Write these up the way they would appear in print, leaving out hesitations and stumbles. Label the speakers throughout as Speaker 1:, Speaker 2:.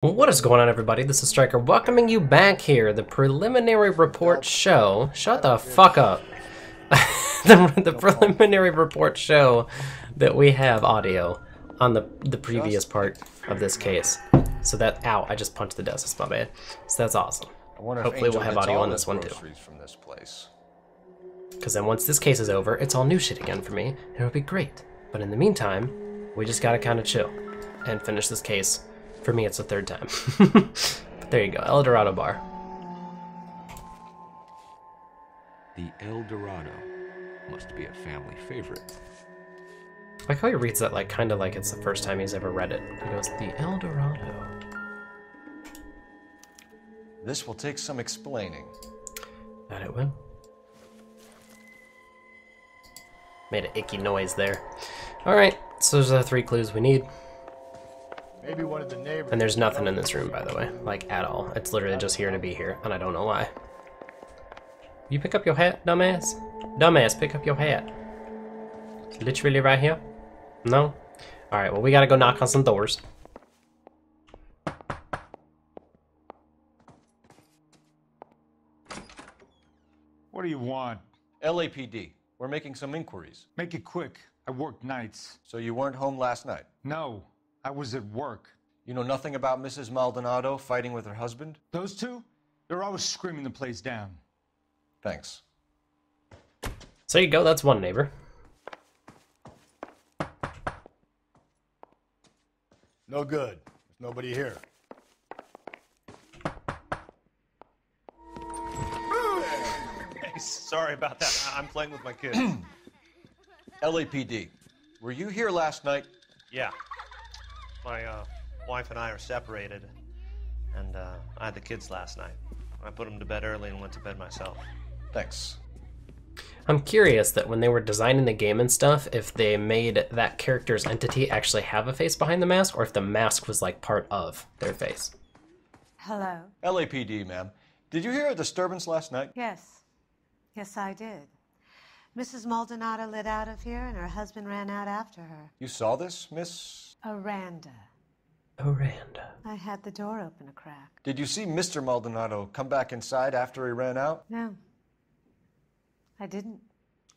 Speaker 1: What is going on, everybody? This is Striker welcoming you back here. The preliminary report show. Shut the fuck up. the preliminary report show that we have audio on the previous part of this case. So that, ow, I just punched the desk. That's my bad. So that's awesome. Hopefully we'll have audio on this one too. Because then once this case is over, it's all new shit again for me, and it'll be great. But in the meantime, we just gotta kind of chill and finish this case. For me, it's the third time. But there you go, El Dorado Bar.
Speaker 2: The El Dorado must be a family favorite.
Speaker 1: I like how he reads that like kind of like it's the first time he's ever read it. He goes, the El Dorado.
Speaker 3: This will take some explaining.
Speaker 1: That it will. Made an icky noise there. Alright, so those are the 3 clues we need.
Speaker 4: Maybe one of the neighbors.
Speaker 1: And there's nothing in this room, by the way. Like, at all. It's literally just here to be here, and I don't know why. You pick up your hat, dumbass? Dumbass, pick up your hat. It's literally right here? No? Alright, well, we gotta go knock on some doors.
Speaker 5: What do you want?
Speaker 3: LAPD. We're making some inquiries.
Speaker 5: Make it quick. I work nights.
Speaker 3: So you weren't home last night?
Speaker 5: No, I was at work.
Speaker 3: You know nothing about Mrs. Maldonado fighting with her husband?
Speaker 5: Those two? They're always screaming the place down.
Speaker 3: Thanks.
Speaker 1: So you go, that's one neighbor.
Speaker 4: No good. There's nobody here.
Speaker 6: Hey, sorry about that. I'm playing with my kids.
Speaker 3: LAPD. Were you here last night?
Speaker 6: Yeah. My wife and I are separated, and I had the kids last night. I put them to bed early and went to bed myself.
Speaker 3: Thanks.
Speaker 1: I'm curious that when they were designing the game and stuff, if they made that character's entity actually have a face behind the mask, or if the mask was like part of their face.
Speaker 7: Hello?
Speaker 3: LAPD, ma'am. Did you hear a disturbance last night?
Speaker 7: Yes. Yes, I did. Mrs. Maldonado lit out of here, and her husband ran out after her.
Speaker 3: You saw this, Miss?
Speaker 7: Aranda.
Speaker 1: Aranda.
Speaker 7: I had the door open a crack.
Speaker 3: Did you see Mr. Maldonado come back inside after he ran out?
Speaker 7: No. I didn't.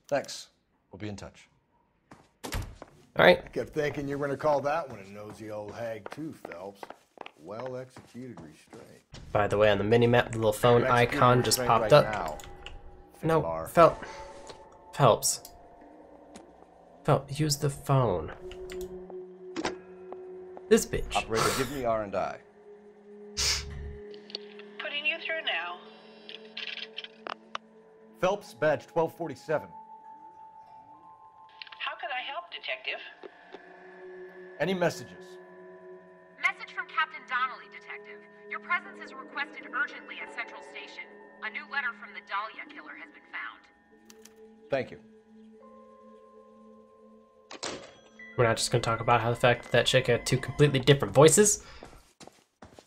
Speaker 3: Thanks. We'll be in touch.
Speaker 1: Alright.
Speaker 4: I kept thinking you were going to call that one a nosy old hag too, Phelps. Well executed restraint.
Speaker 1: By the way, on the mini-map, the little phone icon just popped up. No, Phelps. Phelps, use the phone. This bitch.
Speaker 3: Operator, give me R&I.
Speaker 8: Putting you through now.
Speaker 3: Phelps, badge 1247.
Speaker 8: How can I help, Detective?
Speaker 3: Any messages?
Speaker 9: Message from Captain Donnelly, Detective. Your presence is requested urgently at Central Station. A new letter from the Dahlia killer has been found.
Speaker 3: Thank you.
Speaker 1: We're not just going to talk about how the fact that that chick had 2 completely different voices.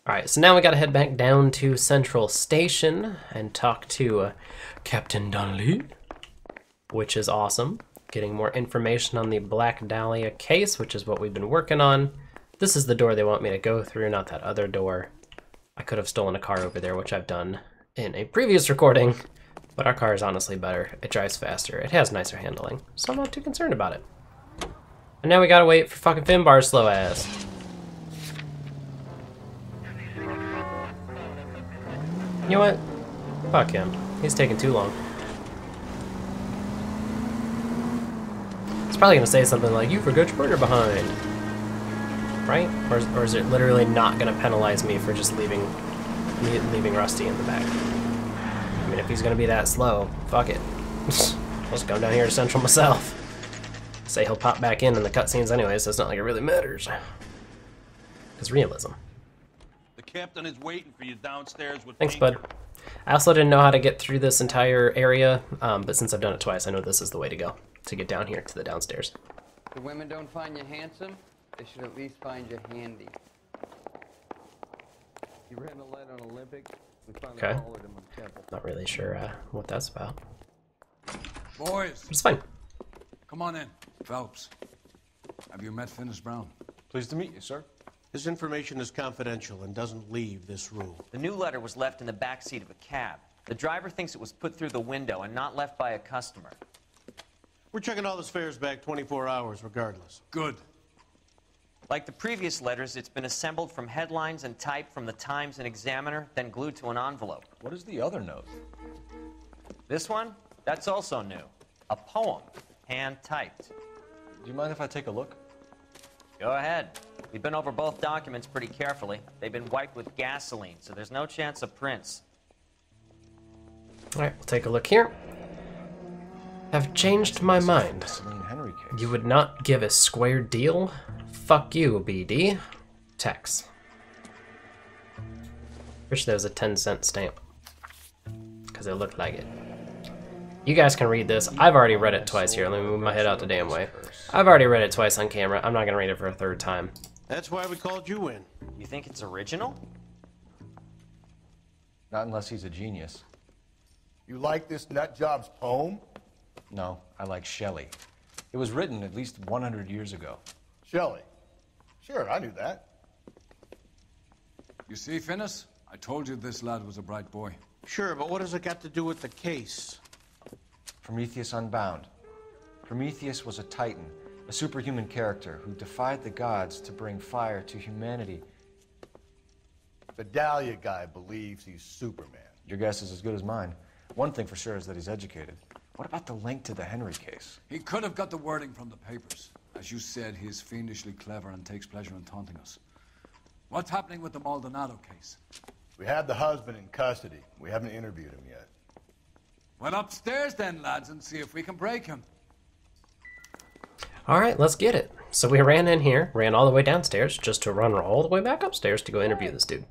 Speaker 1: Alright, so now we got to head back down to Central Station and talk to Captain Donnelly, which is awesome. Getting more information on the Black Dahlia case, which is what we've been working on. This is the door they want me to go through, not that other door. I could have stolen a car over there, which I've done in a previous recording, but our car is honestly better. It drives faster. It has nicer handling, so I'm not too concerned about it. And now we gotta wait for fucking Finbar's slow ass. You know what? Fuck him. He's taking too long. He's probably gonna say something like, "You forgot your burner behind." Right? Or is it literally not gonna penalize me for just leaving Rusty in the back? I mean, if he's gonna be that slow, fuck it. I'll just go down here to Central myself. Say he'll pop back in the cutscenes anyway, so it's not like it really matters. It's realism.
Speaker 10: The captain is waiting for you downstairs with
Speaker 1: Thanks, bud. I also didn't know how to get through this entire area, but since I've done it twice, I know this is the way to go, to get down here to the downstairs.
Speaker 11: The women don't find you handsome, they should at least find you handy. You ran a light on Olympics, we finally followed him on temple.
Speaker 1: Not really sure what that's about.
Speaker 10: Boys,
Speaker 1: But it's fine.
Speaker 10: come on in. Phelps, have you met Finnis Brown?
Speaker 3: Pleased to meet you, sir.
Speaker 12: This information is confidential and doesn't leave this room.
Speaker 13: The new letter was left in the back seat of a cab. The driver thinks it was put through the window and not left by a customer.
Speaker 12: We're checking all this fares back 24 hours regardless.
Speaker 10: Good.
Speaker 13: Like the previous letters, it's been assembled from headlines and typed from the Times and Examiner, then glued to an envelope.
Speaker 3: What is the other note?
Speaker 13: This one? That's also new. A poem, hand-typed.
Speaker 3: Do you mind if I take a look?
Speaker 13: Go ahead. We've been over both documents pretty carefully. They've been wiped with gasoline, so there's no chance of prints.
Speaker 1: All right, we'll take a look here. Have changed my mind.
Speaker 3: Henry case.
Speaker 1: You would not give a square deal? Fuck you, BD. Tex. Wish there was a 10-cent stamp. Because it looked like it. You guys can read this. I've already read it twice here. Let me move my head out the damn way. I've already read it twice on camera. I'm not going to read it for a third time.
Speaker 12: That's why we called you in.
Speaker 13: You think it's original?
Speaker 3: Not unless he's a genius.
Speaker 4: You like this nutjob's poem?
Speaker 3: No, I like Shelley. It was written at least 100 years ago.
Speaker 4: Shelley. Sure, I knew that.
Speaker 10: You see, Finnis? I told you this lad was a bright boy.
Speaker 12: Sure, but what has it got to do with the case?
Speaker 3: Prometheus Unbound. Prometheus was a titan, a superhuman character who defied the gods to bring fire to humanity.
Speaker 4: The Dahlia guy believes he's Superman.
Speaker 3: Your guess is as good as mine. One thing for sure is that he's educated. What about the link to the Henry case?
Speaker 10: He could have got the wording from the papers. As you said, he is fiendishly clever and takes pleasure in taunting us. What's happening with the Maldonado case?
Speaker 4: We have the husband in custody. We haven't interviewed him yet.
Speaker 10: Well, upstairs then, lads, and see if we can break him.
Speaker 1: Alright, let's get it. So we ran in here, ran all the way downstairs, just to run all the way back upstairs to go interview this dude.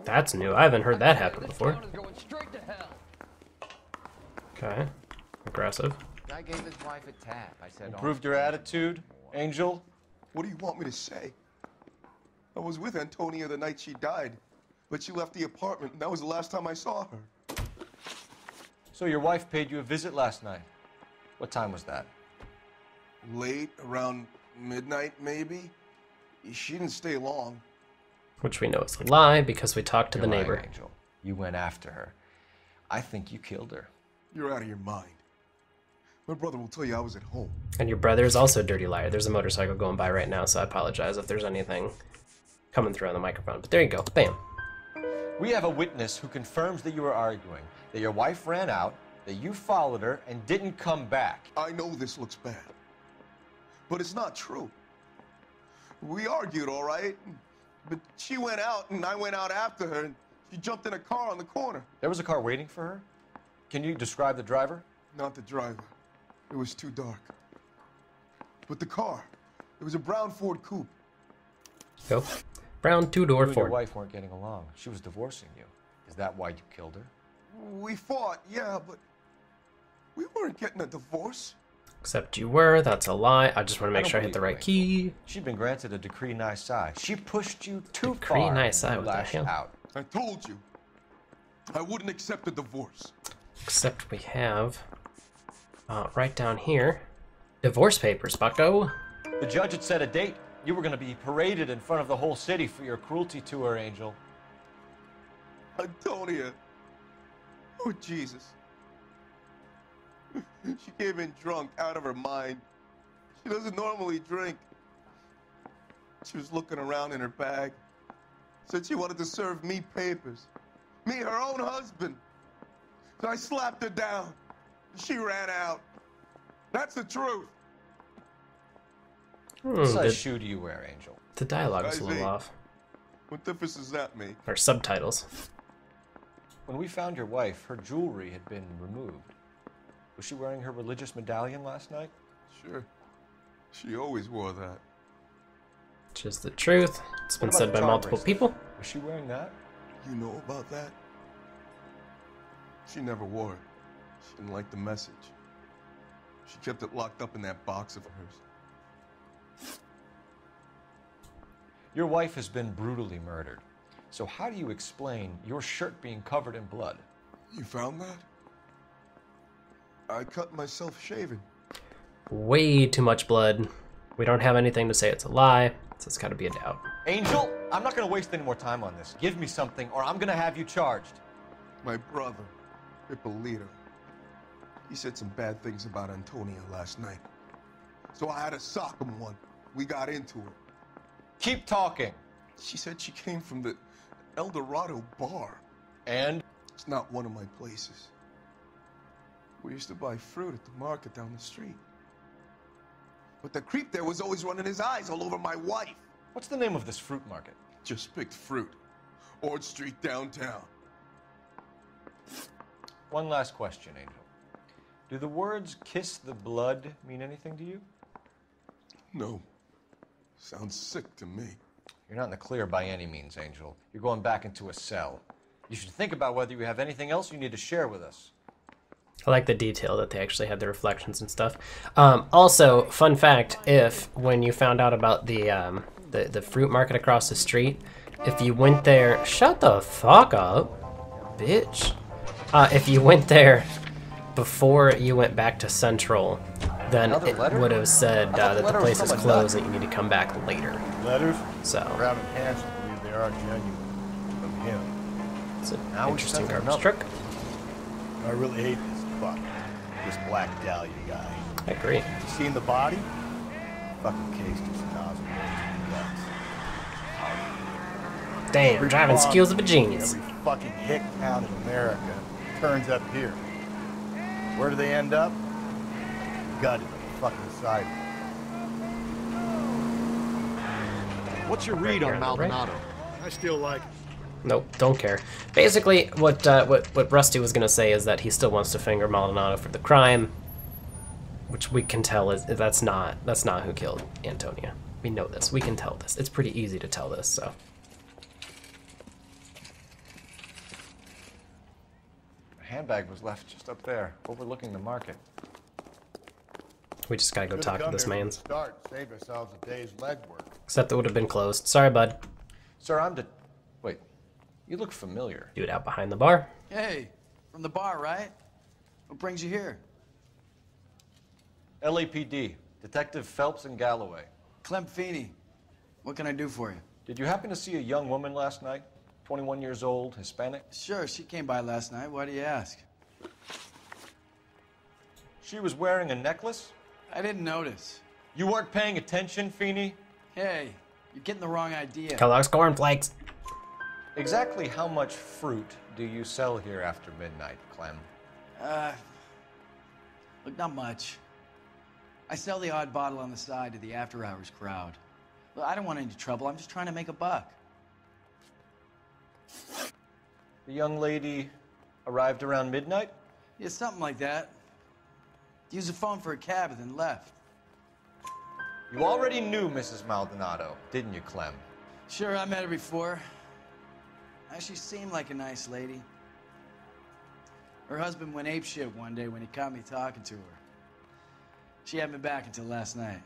Speaker 1: That's new. I haven't heard that happen before. Okay. Aggressive.
Speaker 11: I gave his wife a tap. I said,
Speaker 3: Improved your attitude, Angel?
Speaker 14: What do you want me to say? I was with Antonia the night she died, but she left the apartment, and that was the last time I saw her.
Speaker 3: So your wife paid you a visit last night. What time was that?
Speaker 14: Late, around midnight, maybe? She didn't stay long.
Speaker 1: Which we know is a lie because we talked to the neighbor.
Speaker 3: Lying, Angel. You went after her. I think you killed her.
Speaker 14: You're out of your mind. My brother will tell you I was at home.
Speaker 1: And your brother is also a dirty liar. There's a motorcycle going by right now, so I apologize if there's anything coming through on the microphone. But there you go. Bam.
Speaker 3: We have a witness who confirms that you were arguing, that your wife ran out, that you followed her, and didn't come back.
Speaker 14: I know this looks bad, but it's not true. We argued, all right? But she went out, and I went out after her, and she jumped in a car on the corner.
Speaker 3: There was a car waiting for her? Can you describe the driver?
Speaker 14: Not the driver. It was too dark. But the car, it was a brown Ford coupe.
Speaker 1: Go. Brown two-door
Speaker 3: You and your
Speaker 1: Ford.
Speaker 3: wife weren't getting along. She was divorcing you. Is that why you killed her?
Speaker 14: We fought, yeah, but we weren't getting a divorce.
Speaker 1: Except you were. That's a lie. I just want to make sure I hit the right key.
Speaker 3: She'd been granted a decree nisi. She pushed you too
Speaker 1: Decree
Speaker 3: far.
Speaker 1: nisi,
Speaker 3: and
Speaker 1: what the
Speaker 3: lashed
Speaker 1: hell?
Speaker 3: out.
Speaker 14: I told you, I wouldn't accept a divorce.
Speaker 1: Except we have, right down here, divorce papers, bucko.
Speaker 3: The judge had set a date. You were going to be paraded in front of the whole city for your cruelty to her, Angel.
Speaker 14: Antonia. Oh, Jesus. She came in drunk, out of her mind. She doesn't normally drink. She was looking around in her bag. Said she wanted to serve me papers. Me, her own husband. So I slapped her down. She ran out. That's the truth.
Speaker 3: What size shoe do you wear, Angel?
Speaker 1: The dialogue is a little off.
Speaker 14: What difference does that make?
Speaker 1: Or subtitles.
Speaker 3: When we found your wife, her jewelry had been removed. Was she wearing her religious medallion last night?
Speaker 14: Sure. She always wore that.
Speaker 1: Which is the truth. It's been said by multiple people.
Speaker 3: Was she wearing that?
Speaker 14: You know about that? She never wore it. She didn't like the message. She kept it locked up in that box of hers.
Speaker 3: Your wife has been brutally murdered. So how do you explain your shirt being covered in blood?
Speaker 14: You found that? I cut myself shaving.
Speaker 1: way too much blood. We don't have anything to say it's a lie, so it's gotta be a doubt.
Speaker 3: Angel, I'm not gonna waste any more time on this. Give me something or I'm gonna have you charged.
Speaker 14: My brother, Ippolito, he said some bad things about Antonia last night. So I had to sock him one. We got into it.
Speaker 3: Keep talking.
Speaker 14: She said she came from the El Dorado bar.
Speaker 3: And?
Speaker 14: It's not one of my places. We used to buy fruit at the market down the street. But the creep there was always running his eyes all over my wife.
Speaker 3: What's the name of this fruit market?
Speaker 14: Just picked fruit. Ord Street downtown.
Speaker 3: One last question, Angel. Do the words kiss the blood mean anything to you?
Speaker 14: No. Sounds sick to me.
Speaker 3: You're not in the clear by any means, Angel. You're going back into a cell. You should think about whether you have anything else you need to share with us.
Speaker 1: I like the detail that they actually had the reflections and stuff. Also, fun fact, when you found out about the fruit market across the street, if you went there... Shut the fuck up, bitch. If you went there before you went back to Central, then it would have said that the place is closed and you need to come back later.
Speaker 4: Letters?
Speaker 1: So...
Speaker 4: Brown and Hanson believe they are genuine. From him.
Speaker 1: It's an interesting garbage truck.
Speaker 4: I really hate this fuck. This Black Dahlia guy.
Speaker 1: I agree.
Speaker 4: You seen the body? Fucking case just nozzle nuts.
Speaker 1: Damn, driving skills of a genius.
Speaker 4: Every fucking hick town in America turns up here. Where do they end up? Gutted on the fucking sidewalk.
Speaker 3: What's your read on Maldonado?
Speaker 4: I still like it.
Speaker 1: Nope, don't care. Basically, what Rusty was gonna say is that he still wants to finger Maldonado for the crime, which we can tell is that's not who killed Antonia. We know this. We can tell this. It's pretty easy to tell this. So.
Speaker 3: The handbag was left just up there, overlooking the market.
Speaker 1: We just gotta go talk to this man.
Speaker 4: Start, save ourselves a day's legwork.
Speaker 1: Except it would have been closed. Sorry, bud.
Speaker 3: Sir, wait. You look familiar.
Speaker 1: Dude out behind the bar.
Speaker 15: Hey, from the bar, right? What brings you here?
Speaker 3: LAPD, Detective Phelps and Galloway.
Speaker 15: Clem Feeney. What can I do for you?
Speaker 3: Did you happen to see a young woman last night? 21 years old, Hispanic?
Speaker 15: Sure, she came by last night. Why do you ask?
Speaker 3: She was wearing a necklace?
Speaker 15: I didn't notice.
Speaker 3: You weren't paying attention, Feeney?
Speaker 15: Hey, you're getting the wrong idea.
Speaker 1: Kellogg's cornflakes.
Speaker 3: Exactly how much fruit do you sell here after midnight, Clem?
Speaker 15: Look, not much. I sell the odd bottle on the side to the after-hours crowd. Look, I don't want any trouble. I'm just trying to make a buck.
Speaker 3: The young lady arrived around midnight?
Speaker 15: Yeah, something like that. Used the phone for a cab and then left.
Speaker 3: You already knew Mrs. Maldonado, didn't you, Clem?
Speaker 15: Sure, I met her before. She seemed like a nice lady. Her husband went apeshit one day when he caught me talking to her. She hadn't been back until last night.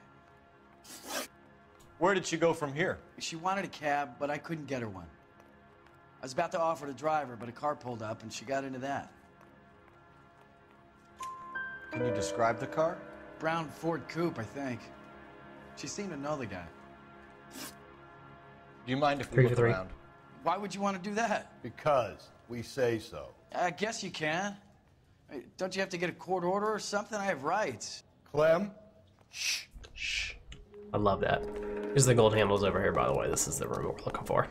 Speaker 3: Where did she go from here?
Speaker 15: She wanted a cab, but I couldn't get her one. I was about to offer to drive her, but a car pulled up and she got into that.
Speaker 3: Can you describe the car?
Speaker 15: Brown Ford Coupe, I think. She seemed to know the guy.
Speaker 3: Do you mind if we look around?
Speaker 15: Why would you want to do that?
Speaker 4: Because we say so.
Speaker 15: I guess you can. Don't you have to get a court order or something? I have rights.
Speaker 4: Clem?
Speaker 1: Shh. Shh. I love that. Here's the gold handles over here, by the way. This is the room we're looking for.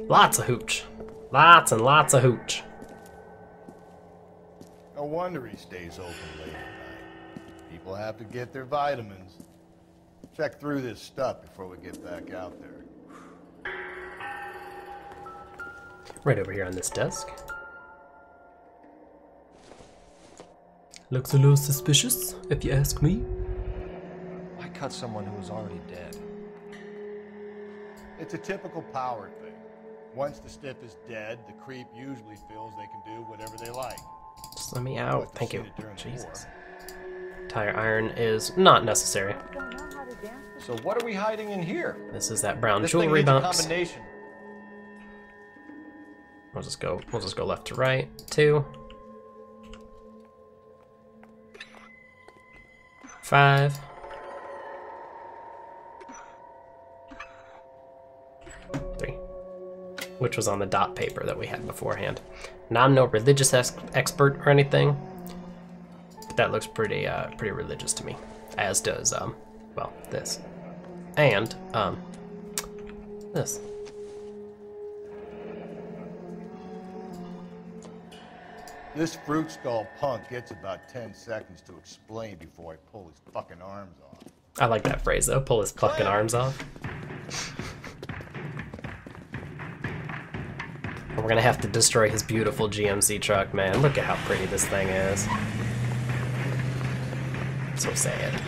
Speaker 1: Lots of hooch. Lots and lots of hooch.
Speaker 4: No wonder he stays open late at night. People have to get their vitamins. Check through this stuff before we get back out there.
Speaker 1: Right over here on this desk. Looks a little suspicious, if you ask me.
Speaker 3: Why cut someone who was already dead?
Speaker 4: It's a typical power thing. Once the stiff is dead, the creep usually feels they can do whatever they like.
Speaker 1: Just let me out. Thank you. Jesus. Tire iron is not necessary.
Speaker 3: So what are we hiding in here?
Speaker 1: This is that brown
Speaker 3: This
Speaker 1: jewelry
Speaker 3: thing needs a
Speaker 1: box.
Speaker 3: combination.
Speaker 1: We'll just go left to right. 2. 5. Which was on the dot paper that we had beforehand. Now, I'm no religious expert or anything, but that looks pretty religious to me, as does well, this and this.
Speaker 4: This fruit skull punk gets about 10 seconds to explain before I pull his fucking arms off.
Speaker 1: I like that phrase though. Pull his fucking arms off. We're gonna have to destroy his beautiful GMC truck, man. Look at how pretty this thing is. So sad.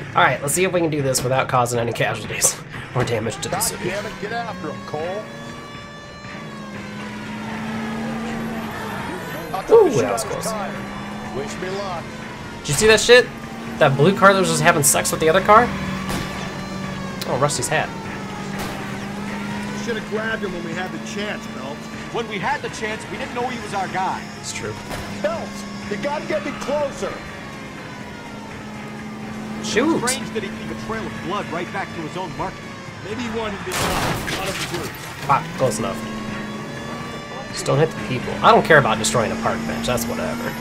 Speaker 1: Alright, let's see if we can do this without causing any casualties or damage to the city.
Speaker 4: Damn it, get after him, Cole.
Speaker 1: Ooh, that was close.
Speaker 4: Wish me luck.
Speaker 1: Did you see that shit? That blue car that was just having sex with the other car? Oh, Rusty's hat.
Speaker 16: Should have grabbed him when we had the chance, Phelps. When we had the chance, we didn't know he was our guy.
Speaker 1: It's true.
Speaker 4: Phelps, you gotta get me closer.
Speaker 1: Shoot.
Speaker 16: It's strange that he'd leave a trail of blood right back to his own market. Maybe he wanted to out of the group.
Speaker 1: Ah, close enough. Just don't hit the people. I don't care about destroying a park bench. That's whatever.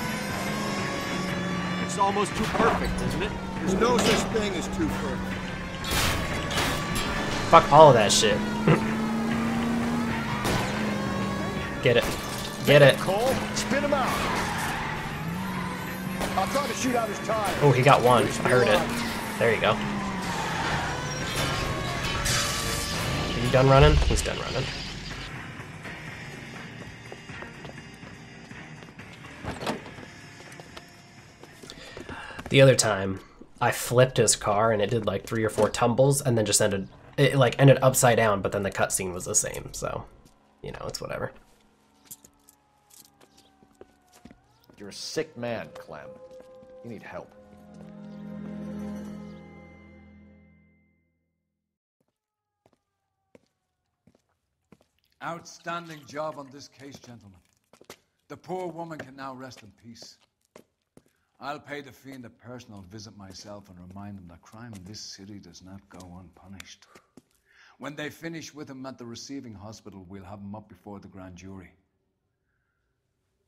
Speaker 16: It's almost too perfect, isn't it? There's no such thing as too perfect.
Speaker 1: Fuck all of that shit. Get it. Get it.
Speaker 4: Cole, spin him out. I'll try to shoot out his tire.
Speaker 1: Oh, he got one. I heard it. There you go. Are you done running? He's done running. The other time, I flipped his car and it did like 3 or 4 tumbles and then just ended upside down, but then the cutscene was the same, so, you know, it's whatever.
Speaker 3: You're a sick man, Clem. You need help.
Speaker 10: Outstanding job on this case, gentlemen. The poor woman can now rest in peace. I'll pay the fiend a personal visit myself and remind him that crime in this city does not go unpunished. When they finish with him at the receiving hospital, we'll have him up before the grand jury.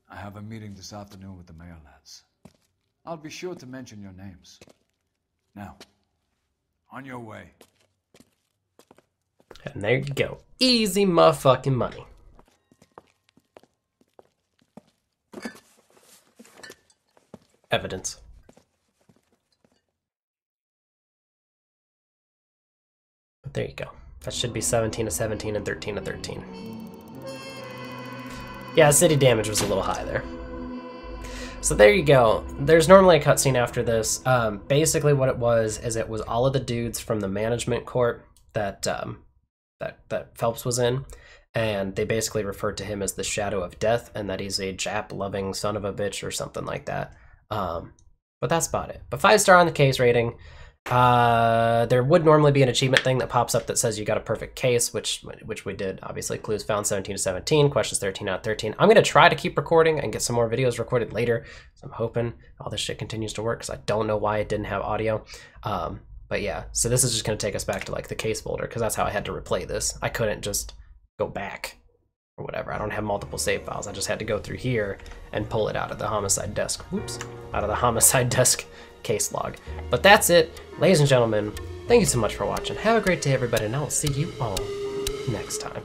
Speaker 10: I have a meeting this afternoon with the mayor lads. I'll be sure to mention your names. Now, on your way.
Speaker 1: And there you go. Easy motherfucking money. Evidence. But there you go. That should be 17 to 17 and 13 to 13. Yeah, city damage was a little high there. So there you go. There's normally a cutscene after this. Basically what it was is it was all of the dudes from the management court that that Phelps was in, and they basically referred to him as the Shadow of Death and that he's a Jap-loving son of a bitch or something like that. But that's about it. But 5-star on the case rating. There would normally be an achievement thing that pops up that says you got a perfect case, which we did. Obviously, clues found 17 to 17, questions 13 out of 13. I'm gonna try to keep recording and get some more videos recorded later. So I'm hoping all this shit continues to work because I don't know why it didn't have audio. But yeah, so this is just gonna take us back to like the case folder because that's how I had to replay this. I couldn't just go back or whatever. I don't have multiple save files. I just had to go through here and pull it out of the homicide desk. Whoops, out of the homicide desk case log. But that's it, ladies and gentlemen. Thank you so much for watching. Have a great day, everybody, and I will see you all next time.